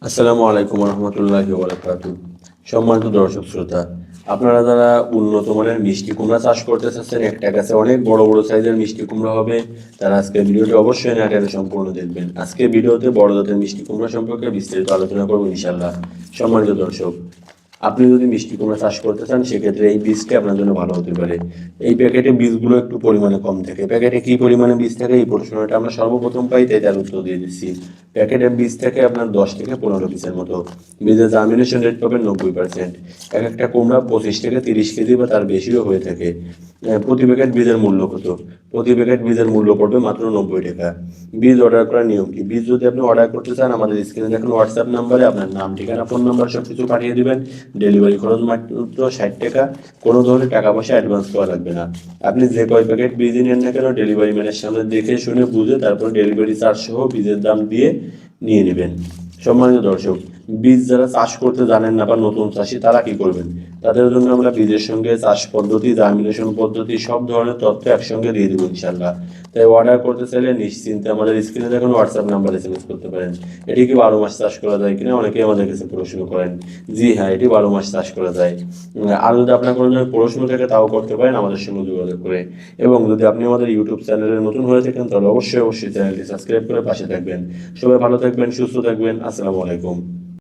আসসালামু আলাইকুম রহমতুল্লাহি ওয়া সম্মানিত দর্শক শ্রোতা, আপনারা যারা উন্নত মানের মিষ্টি কুমড়া চাষ করতে চাচ্ছেন, একটা গাছে অনেক বড় বড় সাইজের মিষ্টি কুমড়া হবে, তারা আজকে ভিডিওটি অবশ্যই না টেনে সম্পূর্ণ দেখবেন। আজকে ভিডিওতে বড় জাতের মিষ্টি কুমড়া সম্পর্কে বিস্তারিত আলোচনা করবো ইনশাল্লাহ। সম্মানিত দর্শক, আপনি যদি মিষ্টি কুমড়া চাষ করতে চান সেক্ষেত্রে এই বীজটি আপনার জন্য ভালো হতে পারে। এই প্যাকেটে বীজগুলো একটু পরিমাণে কম থাকে। প্যাকেটে কি পরিমাণে বীজ থাকে এই প্রশ্নটা আমরা সর্বপ্রথম পাই, তাই তার উত্তর দিয়ে দিচ্ছি। প্যাকেটের বীজ থাকে আপনার 10 থেকে 15 পিসের মতো। বীজের জার্মিনেশন রেট পাবেন 90%। এক একটা কুমড়া 25 থেকে 30 কেজি বা তার বেশিও হয়ে থাকে। প্রতি প্যাকেট বীজের মূল্য কত? প্রতি প্যাকেট বীজের মূল্য পড়বে মাত্র 90 টাকা। বীজ অর্ডার করার নিয়ম কি? বীজ যদি আপনি অর্ডার করতে চান, আমাদের স্ক্রিনে দেখুন হোয়াটসঅ্যাপ নাম্বারে আপনার নাম, ঠিকানা, ফোন নাম্বার সব কিছু পাঠিয়ে দিবেন। ডেলিভারি খরচ মাত্র 60 টাকা। কোনো ধরনের টাকা পয়সা অ্যাডভান্স করা লাগবে না। আপনি যে কয় প্যাকেট বীজ নেন না কেন, ডেলিভারি ম্যানের সামনে দেখে শুনে বুঝে তারপর ডেলিভারি চার্জ সহ বীজের দাম দিয়ে নিয়ে নেবেন। সম্মানিত দর্শক, বীজ যারা চাষ করতে জানেন না বা নতুন চাষি, তারা কি করবেন? তাদের জন্য আমরা বীজের সঙ্গে চাষ পদ্ধতি, জার্মিনেশন পদ্ধতি, সব ধরনের তথ্য একসঙ্গে দিয়ে দেবো ইনশাল্লাহ। তাই অর্ডার করতে চাইলে নিশ্চিন্তে আমাদের স্ক্রিনে দেখুন হোয়াটসঅ্যাপ নাম্বার এসএমএস করতে পারেন। এটি কি 12 মাস চাষ করা যায় কিনা অনেকেই আমাদের কাছে প্রশ্ন করেন। জি হ্যাঁ, এটি 12 মাস চাষ করা যায়। আর যদি আপনার কোনো ধরনের প্রশ্ন থাকে তাও করতে পারেন আমাদের সঙ্গে যোগাযোগ করে। এবং যদি আপনি আমাদের ইউটিউব চ্যানেলে নতুন হয়ে থাকেন তাহলে অবশ্যই চ্যানেলটি সাবস্ক্রাইব করে পাশে থাকবেন। সবাই ভালো থাকবেন, সুস্থ থাকবেন। আসসালামু আলাইকুম।